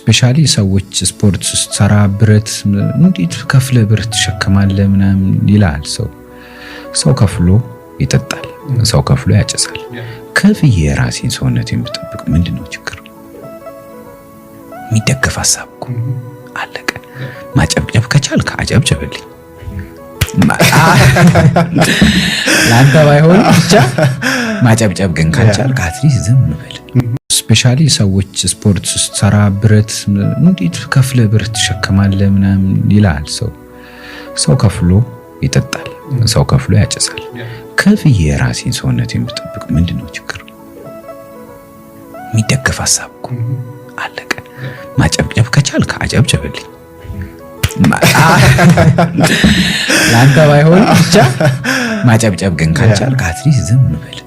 ስፔሻሊ ሰዎች ስፖርት ሰራ ብረት እንዴት ከፍለ ብረት ተሸከማለ ምናምን ይላል ሰው ከፍሎ ይጠጣል ሰው ከፍሎ ያጨሳል ከፍዬ የራሴን ሰውነቴን ብጠብቅ ምንድነው ችግር የሚደገፍ ሐሳብ እኮ አለቀ ማጨብጨብ ከቻልክ አጨብጭብልኝ ላንተ ባይሆን ብቻ ማጨብጨብ ግን ካልቻልክ አትሊስት ዝም በል ስፔሻሊ ሰዎች ስፖርት ሰራ ብረት እንዴት ከፍለ ብረት ተሸከማለ ምናምን ይላል ሰው ከፍሎ ይጠጣል ሰው ከፍሎ ያጨሳል ከፍዬ የራሴን ሰውነቴን ብጠብቅ ምንድነው ችግር የሚደገፍ ሐሳብ እኮ አለቀ ማጨብጨብ ከቻልክ አጨብጭብልኝ ላንተ ባይሆን ብቻ ማጨብጨብ ግን ካልቻልክ አትሊስት ዝም በል